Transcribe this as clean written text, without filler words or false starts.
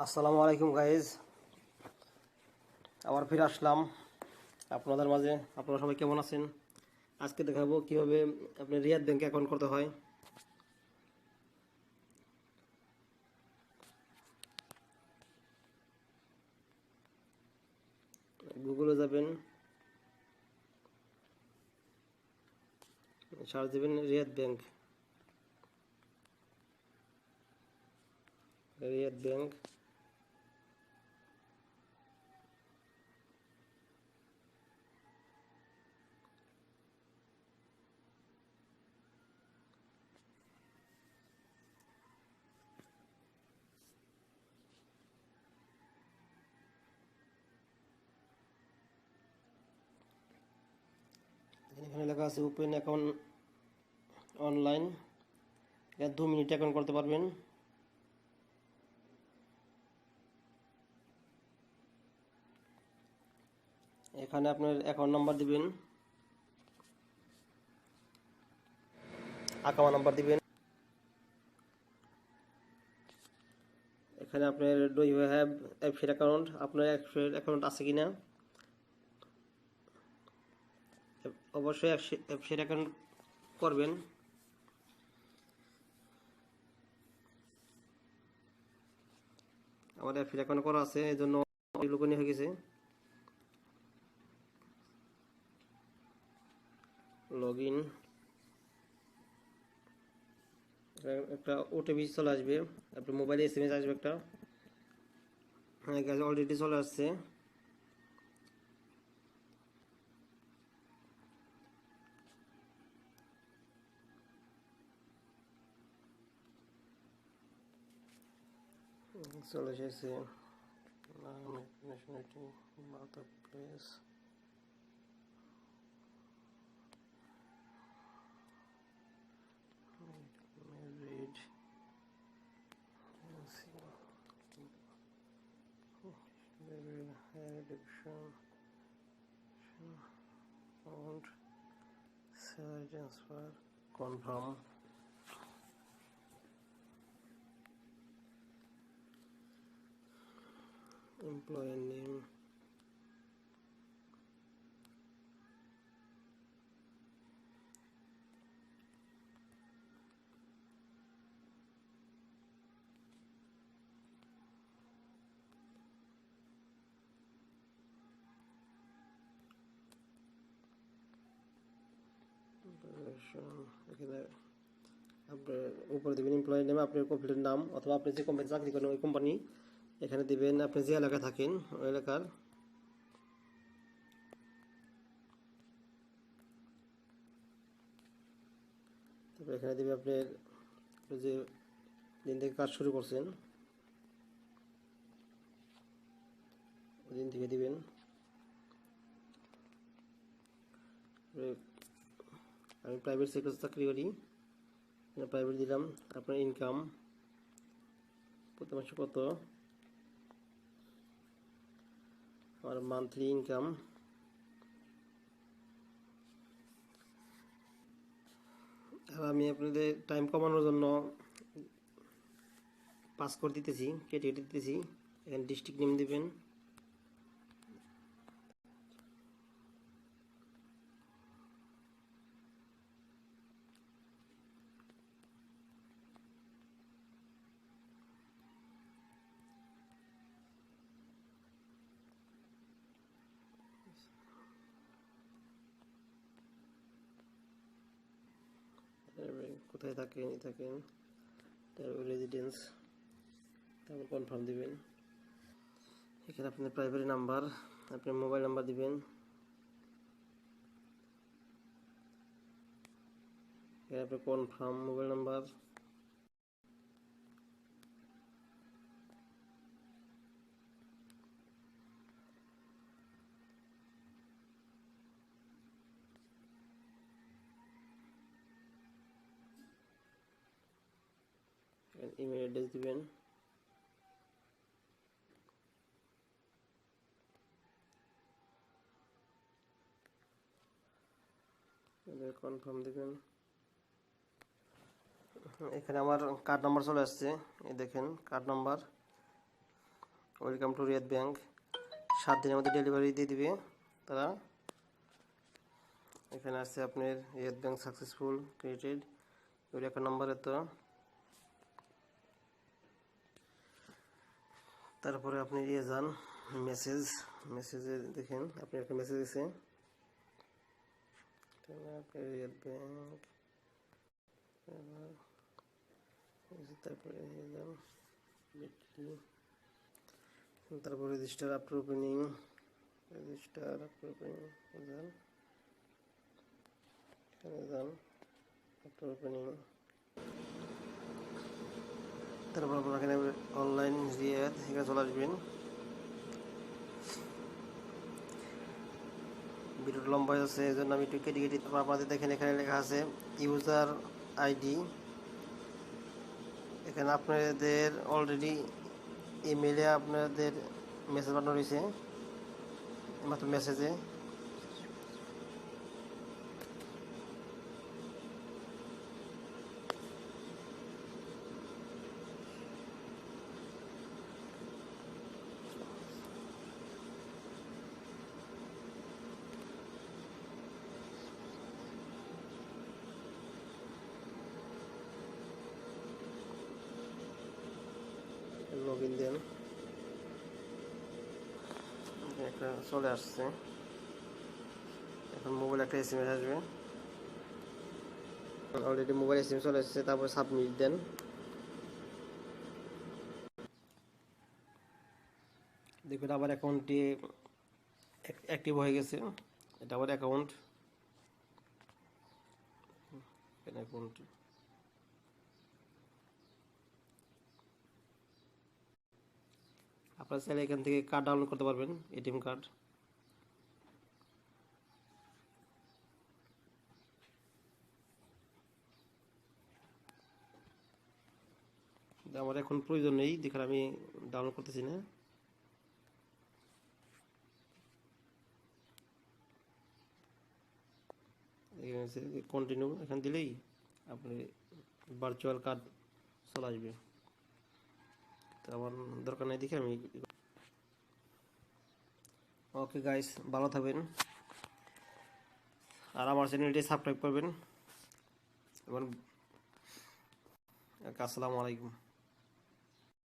আসসালামু আলাইকুম গাইজ, আবার ফিরে আসলাম আপনাদের মাঝে। আপনারা সবাই কেমন আছেন? আজকে দেখাবো কিভাবে আপনি রিয়াদ ব্যাংকে অ্যাকাউন্ট করতে হয়। গুগলে যাবেন, সার্চ দেবেন রিয়াদ ব্যাংক। রিয়াদ ব্যাংক এখানে লেখা আছে ওপেন অ্যাকাউন্ট অনলাইন। 2 মিনিটে অ্যাকাউন্ট করতে পারবেন। এখানে আপনার অ্যাকাউন্ট নাম্বার দিবেন, আকামা নাম্বার দিবেন। এখানে আপনার ডু ইউ হ্যাভ অ্যাপসের অ্যাকাউন্ট, আপনার অ্যাকাউন্ট আছে কিনা। অবশ্যই অ্যাপসের অ্যাকাউন্ট করবেন। আমার অ্যাপসের অ্যাকাউন্ট করা আছে, এই জন্য লোকনি হয়ে গেছে। লগ ইন, একটা ওটিপি চলে আসবে, আপনার মোবাইলে SMS আসবে একটা। হ্যাঁ গাইজ, অলরেডি চলে আসছে। চলে এসেছে nationality, birth place, married, education, amount, salary transfer, confirm. Employer name, এখানে আপনার উপরে দেবেন এমপ্লয়ার নেম, আপনার কমপ্লিট নাম, অথবা আপনি যে কোম্পানি চাকরি করেন ওই কোম্পানি। এখানে দিবেন আপনি যে এলাকায় থাকেন ওই এলাকার। তারপরে এখানে দিবেন আপনার যে দিন থেকে কাজ শুরু করছেন ওই দিন থেকে দিবেন। আমি প্রাইভেট সেক্টরে চাকরি করি, প্রাইভেট দিলাম। আপনার ইনকাম প্রতি মাসে কত, আমার মান্থলি ইনকাম। আর আমি আপনাদের টাইম কমানোর জন্য পাস করে দিতেছি, কেটে কেটে দিতেছি। এখানে ডিস্ট্রিক্ট নেম দিবেন। কোথায় থাকেন থাকেন, তারপর রেজিডেন্স, তারপর কনফার্ম দিবেন। এখানে আপনার প্রাইভেট নাম্বার, আপনার মোবাইল নাম্বার দিবেন। এখানে আপনার confirm mobile number. Email address দিবেন। কনফার্ম দিবেন। এখানে আমার কার্ড নাম্বার চলে আসছে, এই দেখেন card number. Welcome to Riyad bank. 7 দিনের মধ্যে ডেলিভারি দিয়ে দিবে তারা। এখানে আসছে আপনার রিয়াদ ব্যাংক সাকসেসফুল ক্রিয়েটেড, ওই একটা নাম্বারে তো। তারপরে আপনি যান মেসেজে দেখেন আপনি একটা মেসেজ এসে রিয়াদ ব্যাংক, তারপর রেজিস্টার আফটার ওপেনিং যান আফটার ওপেনিং। তারপর আপনার এখানে অনলাইন রিয়াদ এখানে চলে আসবেন। ভিডিওটা লম্বা আছে এই জন্য আমি একটু কেটে কেটে। তারপর আপনাদের দেখেন এখানে লেখা আছে ইউজার আইডি। এখানে আপনাদের অলরেডি ইমেলে আপনাদের মেসেজ পাঠানো রয়েছে, মাত্র মেসেজে। লগইন দেন, একটা চলে আসছে। এখন মোবাইল একটা এসএমএস আসবে, অলরেডি মোবাইল এসএমএস চলে এসেছে। তারপর সাবমিট দেন। দেখুন আমার অ্যাকাউন্টটি অ্যাক্টিভ হয়ে গেছে। এটা আমার অ্যাকাউন্ট। আপনারা চাইলে এখান থেকে কার্ড ডাউনলোড করতে পারবেন, এটিএম কার্ড। আমার এখন প্রয়োজন নেই, দেখুন আমি ডাউনলোড করতেছি না। কন্টিনিউ এখান দিলেই আপনি ভার্চুয়াল কার্ড চলে আসবে। তো আমার দরকার নেই দেখে আমি। ওকে গাইস, ভালো থাকবেন আর আমার চ্যানেলটি সাবস্ক্রাইব করবেন এবং আসসালামু আলাইকুম।